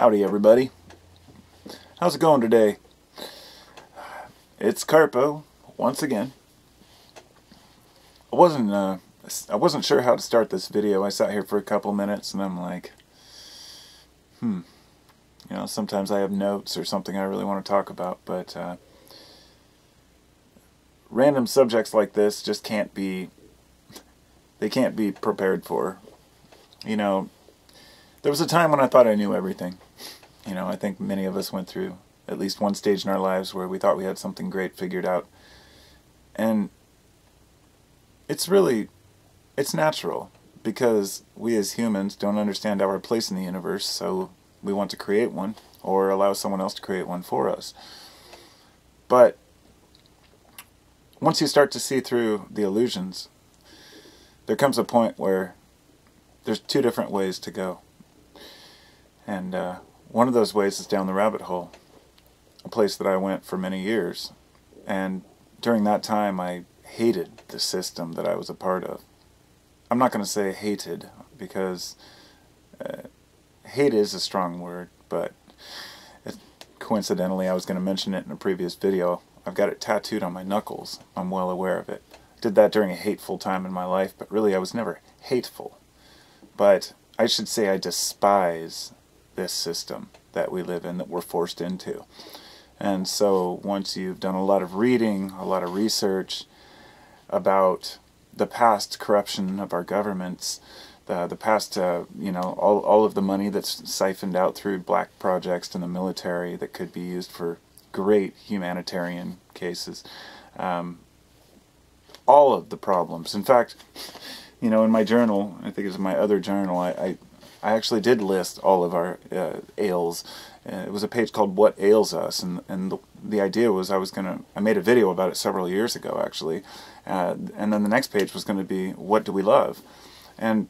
Howdy everybody. How's it going today? It's Carpo once again. I wasn't sure how to start this video. I sat here for a couple minutes and I'm like, you know, sometimes I have notes or something I really want to talk about, but random subjects like this just can't be prepared for. You know, there was a time when I thought I knew everything. You know, I think many of us went through at least one stage in our lives where we thought we had something great figured out. And it's natural, because we as humans don't understand our place in the universe, so we want to create one, or allow someone else to create one for us. But once you start to see through the illusions, there comes a point where there's two different ways to go. And one of those ways is down the rabbit hole, a place that I went for many years. And during that time I hated the system that I was a part of. I'm not going to say hated, because hate is a strong word, but coincidentally I was going to mention it in a previous video. I've got it tattooed on my knuckles. I'm well aware of it. I did that during a hateful time in my life, but really I was never hateful. But I should say I despise this system that we live in, that we're forced into. And so once you've done a lot of reading, a lot of research about the past corruption of our governments, the past, you know, all of the money that's siphoned out through black projects in the military that could be used for great humanitarian cases, all of the problems. In fact, you know, in my journal, I think it's my other journal, I actually did list all of our ails. It was a page called What Ails Us, and the idea was I made a video about it several years ago actually, and then the next page was going to be What Do We Love? And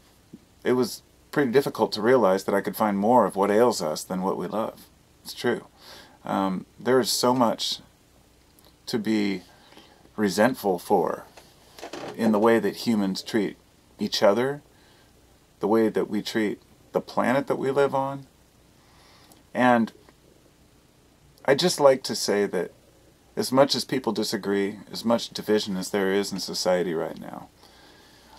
it was pretty difficult to realize that I could find more of what ails us than what we love. It's true. There is so much to be resentful for in the way that humans treat each other, the way that we treat the planet that we live on. And I'd just like to say that as much as people disagree, as much division as there is in society right now,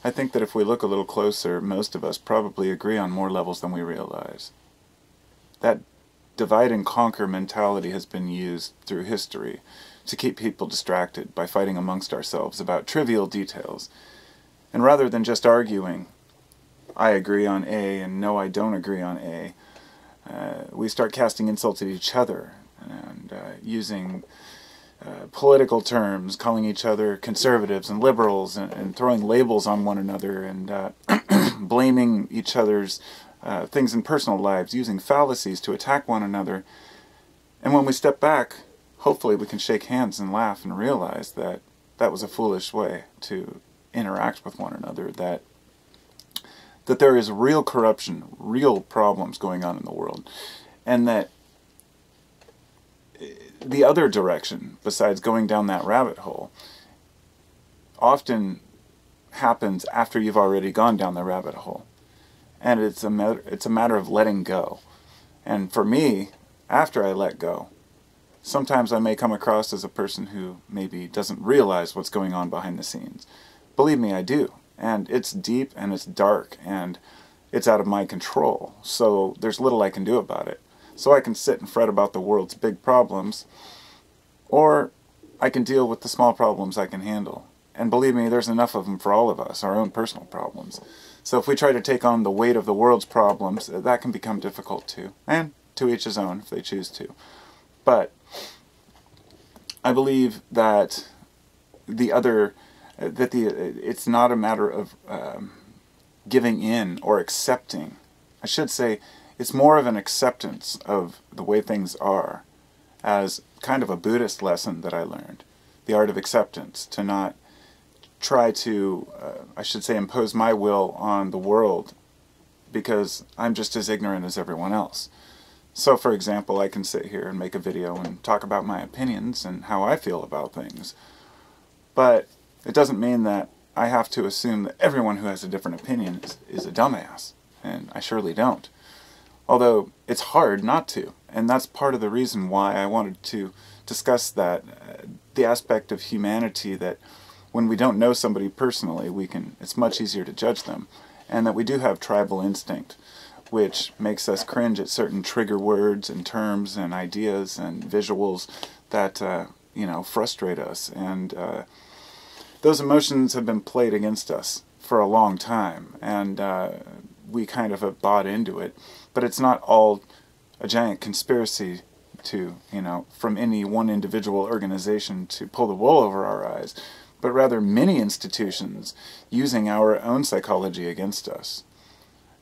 I think that if we look a little closer, most of us probably agree on more levels than we realize. That divide and conquer mentality has been used through history to keep people distracted by fighting amongst ourselves about trivial details. And rather than just arguing, I agree on A and no, I don't agree on A, we start casting insults at each other and using political terms, calling each other conservatives and liberals, and throwing labels on one another, and blaming each other's things in personal lives, using fallacies to attack one another. And when we step back, hopefully we can shake hands and laugh and realize that that was a foolish way to interact with one another, that there is real corruption, real problems going on in the world, and that the other direction, besides going down that rabbit hole, often happens after you've already gone down the rabbit hole. And it's a matter of letting go. And for me, after I let go, sometimes I may come across as a person who maybe doesn't realize what's going on behind the scenes. Believe me, I do. And it's deep and it's dark and it's out of my control. So there's little I can do about it. So I can sit and fret about the world's big problems, or I can deal with the small problems I can handle. And believe me, there's enough of them for all of us, our own personal problems. So if we try to take on the weight of the world's problems, that can become difficult too. And to each his own if they choose to. But I believe that it's not a matter of giving in or accepting. I should say it's more of an acceptance of the way things are, as kind of a Buddhist lesson that I learned. The art of acceptance, to not try to, I should say, impose my will on the world, because I'm just as ignorant as everyone else. So, for example, I can sit here and make a video and talk about my opinions and how I feel about things. But it doesn't mean that I have to assume that everyone who has a different opinion is a dumbass. And I surely don't. Although it's hard not to, and that's part of the reason why I wanted to discuss that, the aspect of humanity that when we don't know somebody personally, it's much easier to judge them, and that we do have tribal instinct, which makes us cringe at certain trigger words and terms and ideas and visuals that frustrate us. And those emotions have been played against us for a long time, and we kind of have bought into it. But it's not all a giant conspiracy to, from any one individual organization to pull the wool over our eyes, but rather many institutions using our own psychology against us.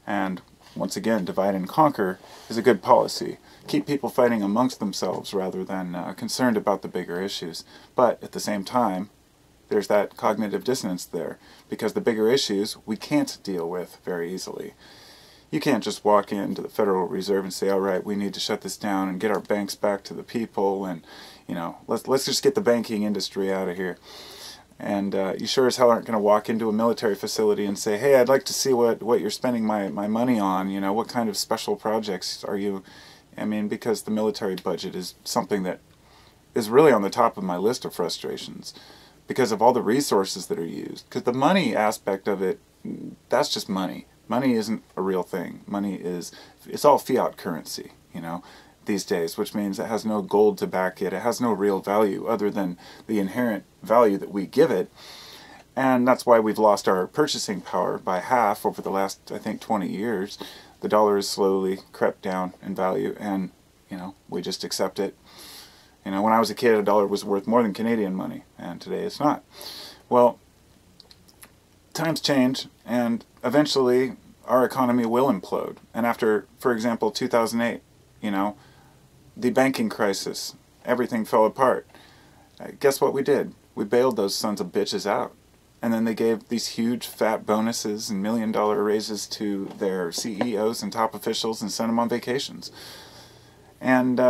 And once again, divide and conquer is a good policy. Keep people fighting amongst themselves rather than concerned about the bigger issues. But at the same time, there's that cognitive dissonance there, because the bigger issues we can't deal with very easily. You can't just walk into the Federal Reserve and say, all right, we need to shut this down and get our banks back to the people, and let's just get the banking industry out of here. And you sure as hell aren't going to walk into a military facility and say, hey, I'd like to see what you're spending my money on, what kind of special projects are you... because the military budget is something that is really on the top of my list of frustrations, because of all the resources that are used. Because the money aspect of it, that's just money. Money isn't a real thing. It's all fiat currency, these days, which means it has no gold to back it. It has no real value other than the inherent value that we give it. And that's why we've lost our purchasing power by half over the last, I think, 20 years. The dollar has slowly crept down in value, and, we just accept it. When I was a kid, a dollar was worth more than Canadian money, and today it's not. Well, times change, and eventually our economy will implode. And after, for example, 2008, the banking crisis, everything fell apart. Guess what we did? We bailed those sons of bitches out. And then they gave these huge fat bonuses and $1-million raises to their CEOs and top officials and sent them on vacations. And,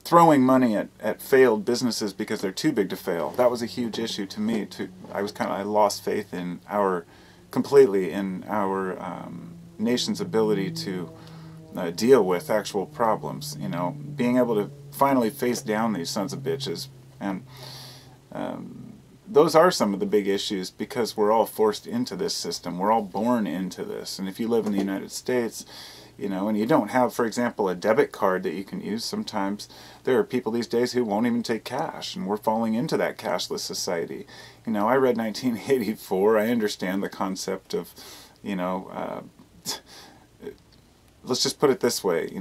throwing money at failed businesses because they're too big to fail, that was a huge issue to me. I lost faith completely in our nation's ability to deal with actual problems. Being able to finally face down these sons of bitches. And those are some of the big issues, because we're all forced into this system. We're all born into this. And if you live in the United States, and you don't have, for example, a debit card that you can use, sometimes there are people these days who won't even take cash, and we're falling into that cashless society. I read 1984. I understand the concept of, let's just put it this way,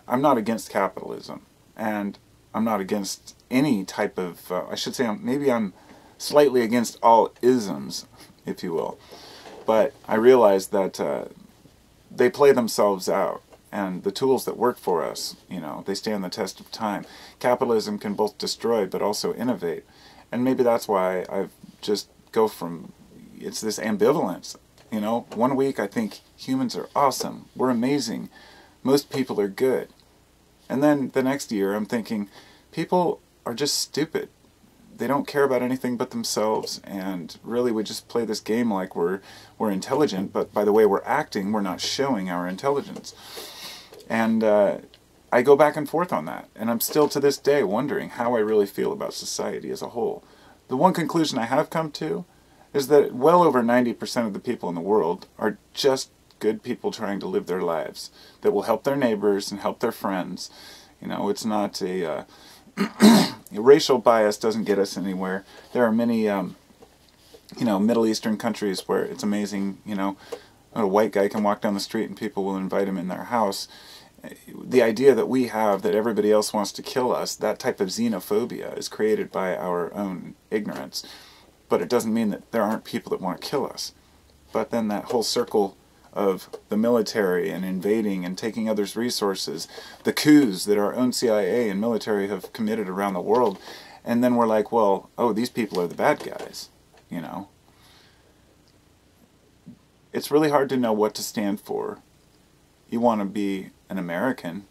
I'm not against capitalism, and I'm not against any type of, I should say, maybe I'm slightly against all isms, if you will. But I realize that they play themselves out, and the tools that work for us, they stand the test of time. Capitalism can both destroy but also innovate, and maybe that's why I just go from, it's this ambivalence. 1 week I think humans are awesome, we're amazing, most people are good. And then the next year I'm thinking, people are just stupid. They don't care about anything but themselves, and really we just play this game like we're intelligent, but by the way we're acting, we're not showing our intelligence. And I go back and forth on that, and I'm still to this day wondering how I really feel about society as a whole. The one conclusion I have come to is that well over 90% of the people in the world are just good people trying to live their lives that will help their neighbors and help their friends. It's not a... racial bias doesn't get us anywhere. There are many, Middle Eastern countries where it's amazing, a white guy can walk down the street and people will invite him in their house. The idea that we have that everybody else wants to kill us, that type of xenophobia is created by our own ignorance. But it doesn't mean that there aren't people that want to kill us. But then that whole circle of the military and invading and taking others' resources, the coups that our own CIA and military have committed around the world, and then we're like, well, oh, these people are the bad guys, It's really hard to know what to stand for. You want to be an American,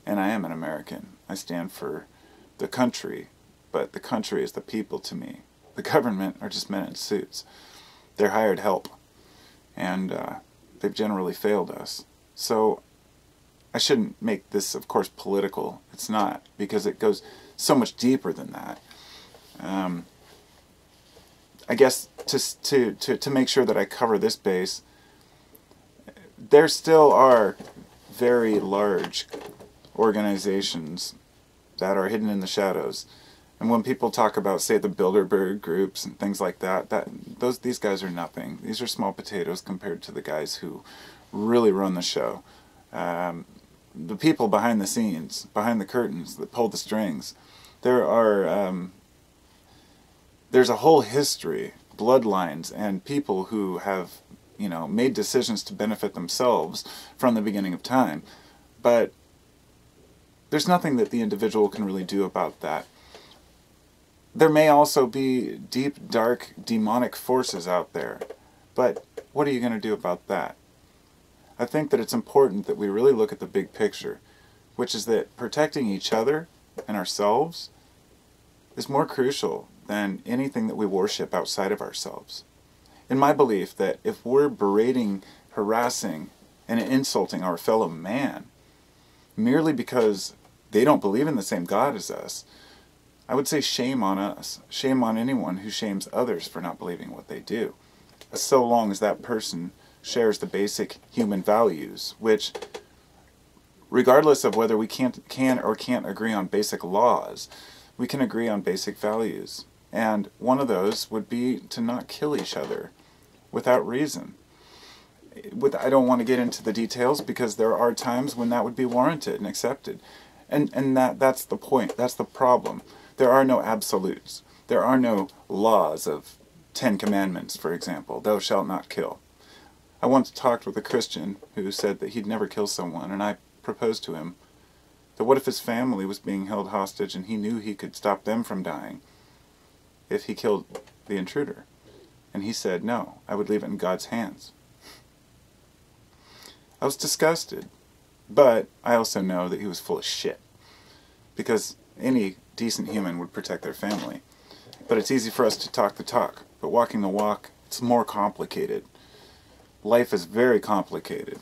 and I am an American. I stand for the country, but the country is the people to me. The government are just men in suits. They're hired help, and they've generally failed us. So I shouldn't make this, of course, political. It's not, because it goes so much deeper than that. I guess to make sure that I cover this base, there still are very large organizations that are hidden in the shadows. And when people talk about, say, the Bilderberg groups and things like that, these guys are nothing. These are small potatoes compared to the guys who really run the show. The people behind the scenes, behind the curtains, that pull the strings. There's a whole history, bloodlines, and people who have, made decisions to benefit themselves from the beginning of time. But there's nothing that the individual can really do about that. There may also be deep, dark, demonic forces out there, but what are you going to do about that? I think that it's important that we really look at the big picture, which is that protecting each other and ourselves is more crucial than anything that we worship outside of ourselves. In my belief that if we're berating, harassing, and insulting our fellow man merely because they don't believe in the same God as us, I would say shame on us. Shame on anyone who shames others for not believing what they do, so long as that person shares the basic human values, which, regardless of whether we can or can't agree on basic laws, we can agree on basic values. And one of those would be to not kill each other without reason. I don't want to get into the details, because there are times when that would be warranted and accepted. And that's the point. That's the problem. There are no absolutes. There are no laws of 10 commandments, for example. Thou shalt not kill. I once talked with a Christian who said that he'd never kill someone, and I proposed to him that what if his family was being held hostage and he knew he could stop them from dying if he killed the intruder? And he said, no, I would leave it in God's hands. I was disgusted, but I also know that he was full of shit, because any decent human would protect their family. But it's easy for us to talk the talk, but walking the walk, it's more complicated. Life is very complicated.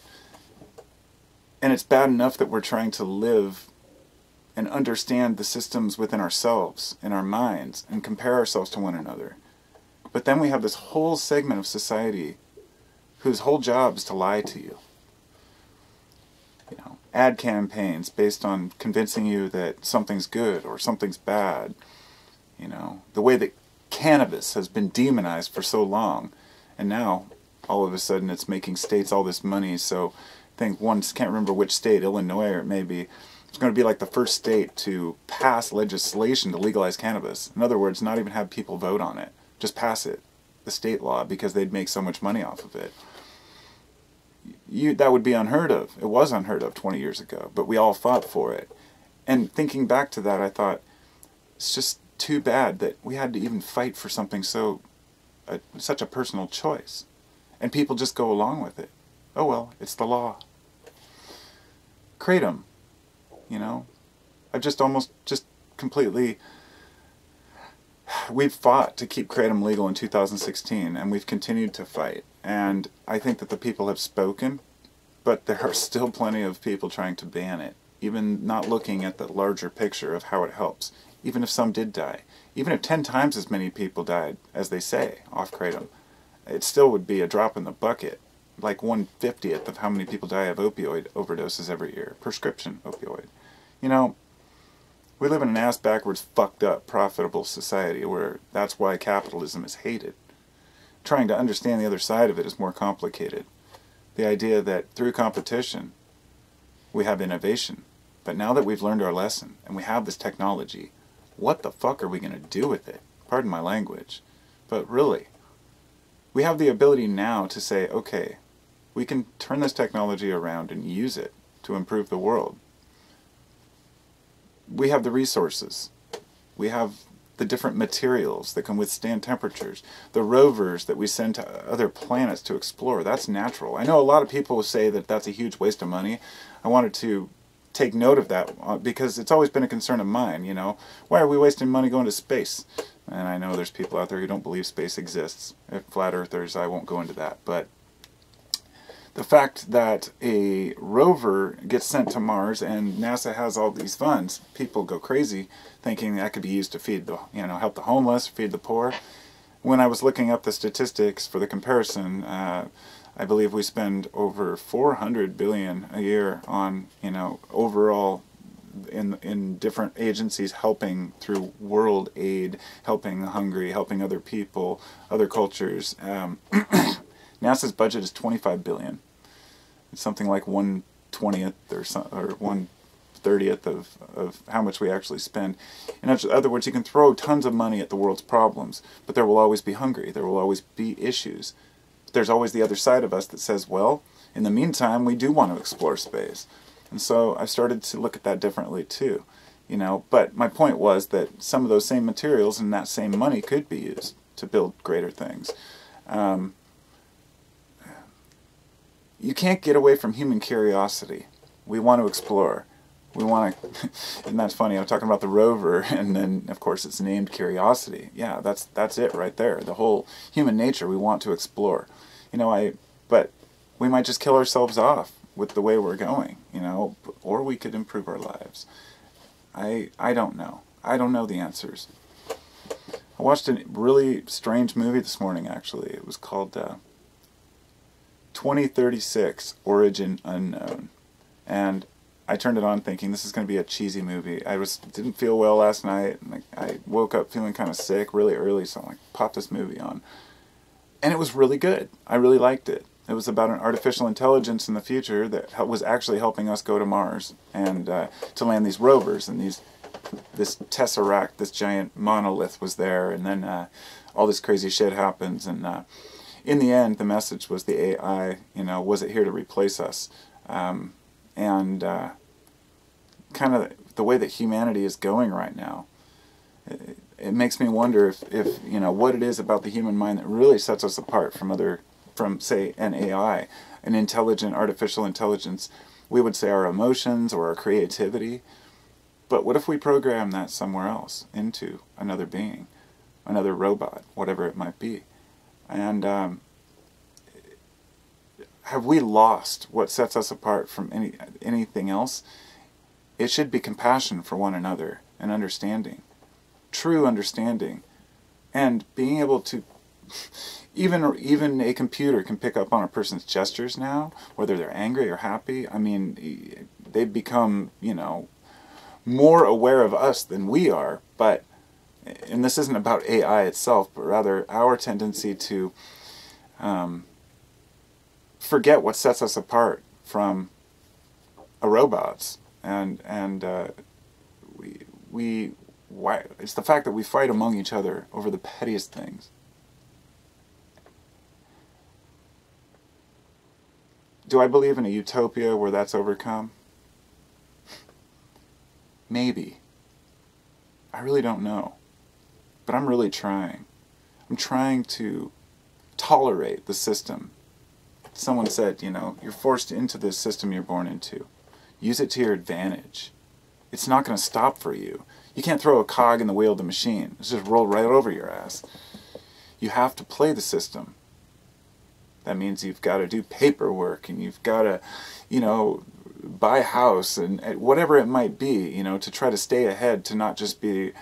And it's bad enough that we're trying to live and understand the systems within ourselves, in our minds, and compare ourselves to one another. But then we have this whole segment of society whose whole job is to lie to you. Ad campaigns based on convincing you that something's good or something's bad. The way that cannabis has been demonized for so long, and now all of a sudden it's making states all this money. So I think can't remember which state, Illinois or it may be, it's going to be like the first state to pass legislation to legalize cannabis. In other words, not even have people vote on it, just pass it, the state law, because they'd make so much money off of it. That would be unheard of. It was unheard of 20 years ago, but we all fought for it. And thinking back to that, I thought, it's just too bad that we had to even fight for something such a personal choice. And people just go along with it. Oh well, it's the law. Kratom, I've just completely... We've fought to keep Kratom legal in 2016, and we've continued to fight. And I think that the people have spoken, but there are still plenty of people trying to ban it, even not looking at the larger picture of how it helps. Even if some did die, even if 10 times as many people died, as they say, off Kratom, it still would be a drop in the bucket, like 1/50th of how many people die of opioid overdoses every year, prescription opioid. We live in an ass-backwards, fucked-up, profitable society where that's why capitalism is hated. Trying to understand the other side of it is more complicated. The idea that through competition, we have innovation. But now that we've learned our lesson, and we have this technology, what the fuck are we going to do with it? Pardon my language. But really, we have the ability now to say, okay, we can turn this technology around and use it to improve the world. We have the resources. We have the different materials that can withstand temperatures. The rovers that we send to other planets to explore, that's natural. I know a lot of people will say that that's a huge waste of money. I wanted to take note of that because it's always been a concern of mine, Why are we wasting money going to space? And I know there's people out there who don't believe space exists. Flat earthers, I won't go into that. But the fact that a rover gets sent to Mars and NASA has all these funds, people go crazy thinking that could be used to feed the, help the homeless, feed the poor. When I was looking up the statistics for the comparison, I believe we spend over 400 billion a year on, overall in different agencies helping through world aid, helping the hungry, helping other people, other cultures. NASA's budget is 25 billion. It's something like 1/20th or 1/30th of how much we actually spend. In other words, you can throw tons of money at the world's problems, but there will always be hungry. There will always be issues. There's always the other side of us that says, well, in the meantime, we do want to explore space. And so I started to look at that differently too. But my point was that some of those same materials and that same money could be used to build greater things. You can't get away from human curiosity. We want to explore. We want to, and that's funny, I'm talking about the rover, and then, of course, it's named Curiosity. Yeah, that's it right there. The whole human nature, we want to explore. But we might just kill ourselves off with the way we're going, or we could improve our lives. I don't know. I don't know the answers. I watched a really strange movie this morning, actually. It was called 2036, Origin Unknown. And I turned it on thinking this is going to be a cheesy movie. I didn't feel well last night, and I woke up feeling kind of sick really early, so I popped this movie on. And it was really good. I really liked it. It was about an artificial intelligence in the future that was actually helping us go to Mars and to land these rovers. And this tesseract, this giant monolith was there, and then all this crazy shit happens. And in the end, the message was the AI, was it here to replace us? And kind of the way that humanity is going right now, it makes me wonder if what it is about the human mind that really sets us apart from say an AI, an intelligent artificial intelligence. We would say our emotions or our creativity, but what if we program that somewhere else into another being, another robot, whatever it might be? And have we lost what sets us apart from anything else? It should be compassion for one another and understanding, true understanding, and being able to, even a computer can pick up on a person's gestures now, whether they're angry or happy. I mean, they've become, more aware of us than we are, and this isn't about AI itself, but rather our tendency to forget what sets us apart from robots, and it's the fact that we fight among each other over the pettiest things. Do I believe in a utopia where that's overcome? Maybe. I really don't know. But I'm really trying. I'm trying to tolerate the system. Someone said, you're forced into this system you're born into. Use it to your advantage. It's not going to stop for you. You can't throw a cog in the wheel of the machine. It's just roll right over your ass. You have to play the system. That means you've got to do paperwork, and you've got to, buy a house, and whatever it might be, to try to stay ahead, to not just be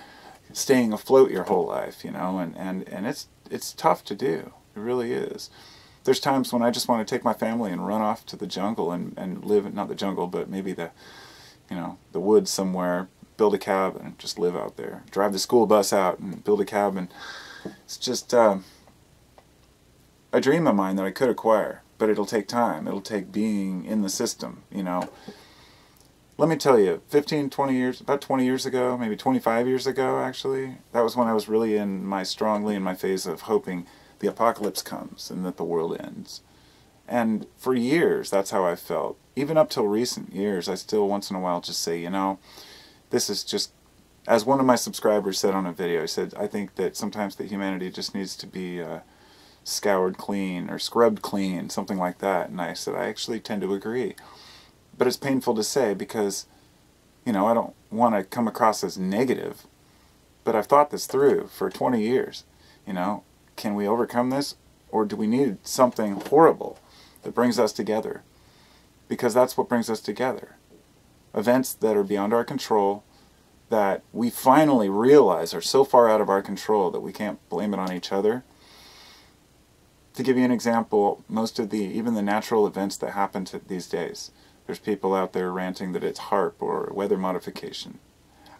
staying afloat your whole life, and it's tough to do. It really is. There's times when I just want to take my family and run off to the jungle and live, not the jungle, but maybe the woods somewhere, build a cabin and just live out there. Drive the school bus out and build a cabin. It's just a dream of mine that I could acquire, but it'll take time. It'll take being in the system, Let me tell you, 20 years ago, maybe 25 years ago, actually, that was when I was really strongly in my phase of hoping the apocalypse comes and that the world ends. And for years, that's how I felt. Even up till recent years, I still once in a while just say, this is just, as one of my subscribers said on a video, he said, I think that sometimes that humanity just needs to be scoured clean or scrubbed clean, something like that. And I said, I actually tend to agree. But it's painful to say because, I don't want to come across as negative. But I've thought this through for 20 years. Can we overcome this? Or do we need something horrible? that brings us together. Because that's what brings us together. Events that are beyond our control, that we finally realize are so far out of our control that we can't blame it on each other. To give you an example, most of even the natural events that happen these days, there's people out there ranting that it's HARP or weather modification.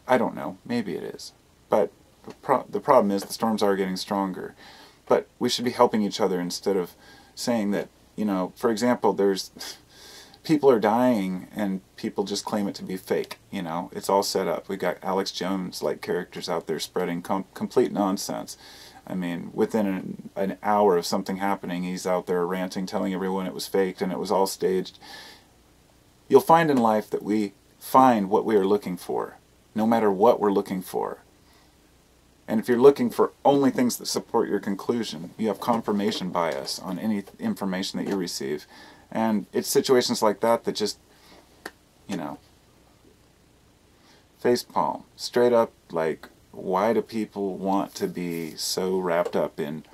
I don't know, maybe it is. But the problem is the storms are getting stronger. But we should be helping each other instead of saying that, you know, for example, people are dying and people just claim it to be fake, you know. It's all set up. We got Alex Jones-like characters out there spreading complete nonsense. I mean, within an hour of something happening, he's out there ranting, telling everyone it was faked and it was all staged. You'll find in life that we find what we are looking for, no matter what we're looking for. And if you're looking for only things that support your conclusion, you have confirmation bias on any information that you receive. And it's situations like that that just, you know, facepalm. Straight up, like, why do people want to be so wrapped up in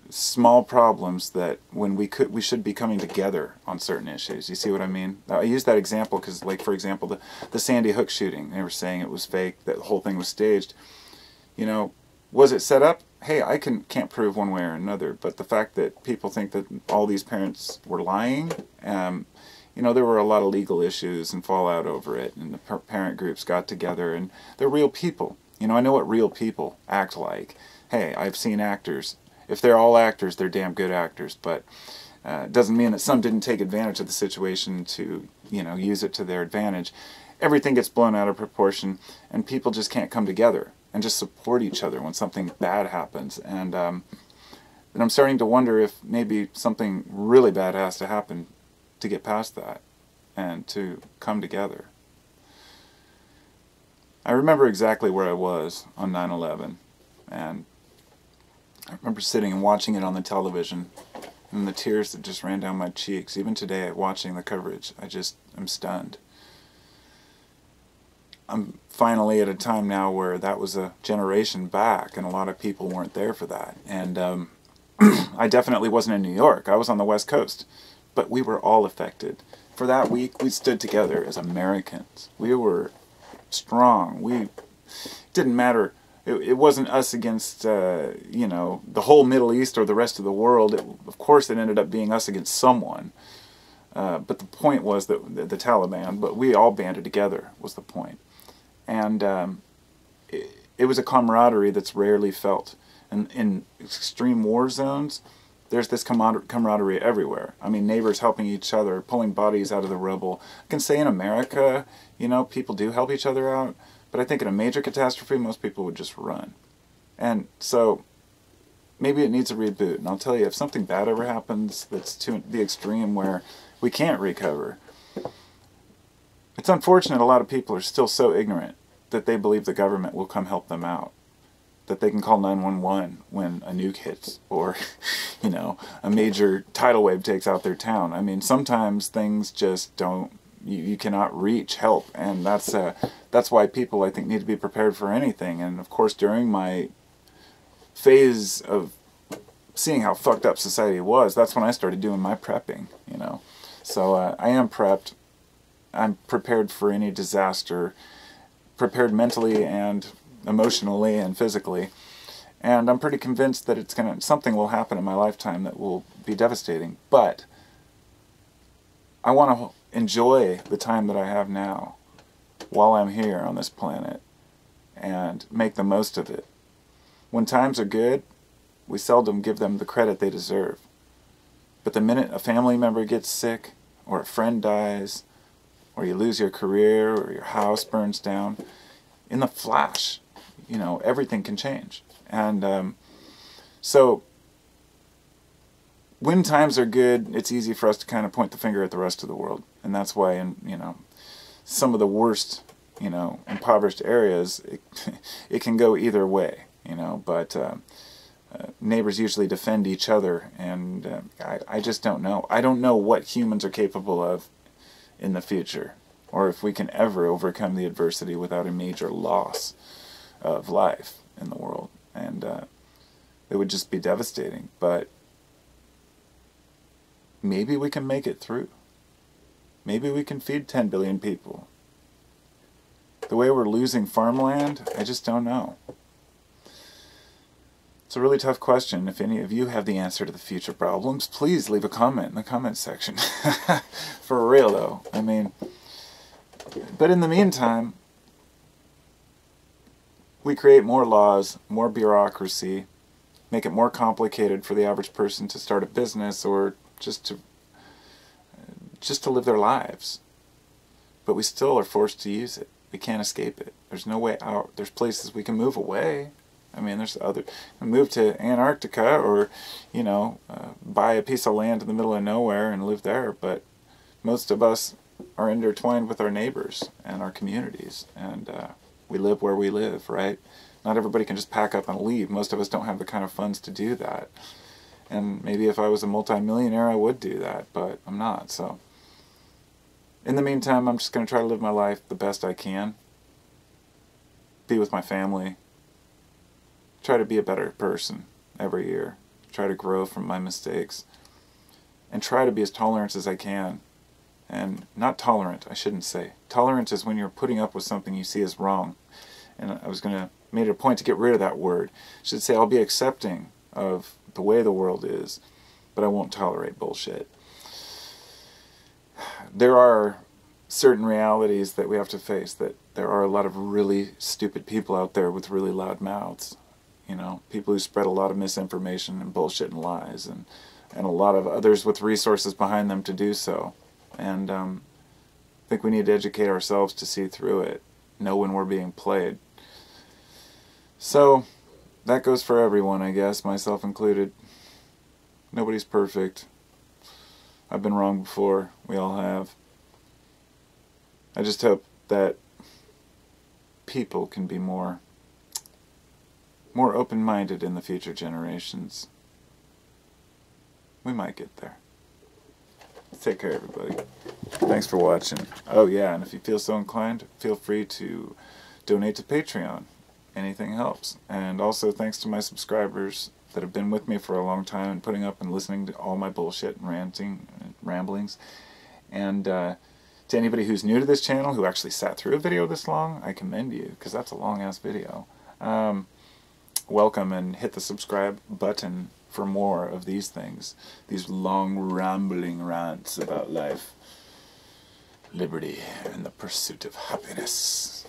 small problems that when we should be coming together on certain issues? You see what I mean? I use that example because, like, for example, the Sandy Hook shooting, they were saying it was fake, that the whole thing was staged. You know, was it set up? Hey, I can't prove one way or another, but the fact that people think that all these parents were lying, you know, there were a lot of legal issues and fallout over it, and the parent groups got together, and they're real people. You know, I know what real people act like. Hey, I've seen actors. If they're all actors, they're damn good actors, but it doesn't mean that some didn't take advantage of the situation to, you know, use it to their advantage. Everything gets blown out of proportion, and people just can't come together and just support each other when something bad happens. And I'm starting to wonder if maybe something really bad has to happen to get past that and to come together. I remember exactly where I was on 9/11, and I remember sitting and watching it on the television, and the tears that just ran down my cheeks. Even today, watching the coverage, I'm stunned. I'm finally at a time now where that was a generation back, and a lot of people weren't there for that. And I definitely wasn't in New York. I was on the West Coast. But we were all affected. For that week, we stood together as Americans. We were strong. It didn't matter. It wasn't us against, you know, the whole Middle East or the rest of the world. Of course, it ended up being us against someone. But the point was that the Taliban, but we all banded together was the point. And it was a camaraderie that's rarely felt. And in extreme war zones, there's this camaraderie everywhere. I mean, neighbors helping each other, pulling bodies out of the rubble. I can say in America, you know, people do help each other out, but I think in a major catastrophe, most people would just run. And so, maybe it needs a reboot. And I'll tell you, if something bad ever happens that's to the extreme where we can't recover, it's unfortunate a lot of people are still so ignorant that they believe the government will come help them out. That they can call 911 when a nuke hits, or, you know, a major tidal wave takes out their town. I mean, sometimes things just don't, you cannot reach help, and that's why people, I think, need to be prepared for anything. And of course, during my phase of seeing how fucked up society was, that's when I started doing my prepping, you know. So I am prepped. I'm prepared for any disaster, prepared mentally and emotionally and physically, and I'm pretty convinced that something will happen in my lifetime that will be devastating. But I want to enjoy the time that I have now while I'm here on this planet and make the most of it. When times are good, we seldom give them the credit they deserve. But the minute a family member gets sick, or a friend dies, or you lose your career, or your house burns down, in the flash, you know, everything can change. And so when times are good, it's easy for us to kind of point the finger at the rest of the world. And that's why in, you know, some of the worst, you know, impoverished areas, it can go either way, you know. But neighbors usually defend each other, and I just don't know. I don't know what humans are capable of in the future, or if we can ever overcome the adversity without a major loss of life in the world. And it would just be devastating. But maybe we can make it through. Maybe we can feed 10 billion people. The way we're losing farmland, I just don't know. It's a really tough question. If any of you have the answer to the future problems, please leave a comment in the comment section. For real, though. I mean, but in the meantime, we create more laws, more bureaucracy, make it more complicated for the average person to start a business or just to live their lives. But we still are forced to use it. We can't escape it. There's no way out. There's places we can move away. I mean, there's other, move to Antarctica or, you know, buy a piece of land in the middle of nowhere and live there. But most of us are intertwined with our neighbors and our communities, and we live where we live, right? Not everybody can just pack up and leave. Most of us don't have the kind of funds to do that. And maybe if I was a multi-millionaire, I would do that, but I'm not. So in the meantime, I'm just going to try to live my life the best I can. Be with my family. Try to be a better person every year. Try to grow from my mistakes. And try to be as tolerant as I can. And not tolerant, I shouldn't say. Tolerant is when you're putting up with something you see as wrong. And I was going to make it a point to get rid of that word. I should say I'll be accepting of the way the world is, but I won't tolerate bullshit. There are certain realities that we have to face, that there are a lot of really stupid people out there with really loud mouths. You know, people who spread a lot of misinformation and bullshit and lies, and a lot of others with resources behind them to do so. And I think we need to educate ourselves to see through it, know when we're being played. So that goes for everyone, I guess, myself included. Nobody's perfect. I've been wrong before. We all have. I just hope that people can be more open-minded in the future generations. We might get there. Take care, everybody. Thanks for watching. Oh yeah, and if you feel so inclined, feel free to donate to Patreon. Anything helps. And also thanks to my subscribers that have been with me for a long time and putting up and listening to all my bullshit and ranting and ramblings. And to anybody who's new to this channel, who actually sat through a video this long, I commend you, because that's a long-ass video. Welcome, and hit the subscribe button for more of these things. These long, rambling rants about life, liberty, and the pursuit of happiness.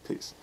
Peace.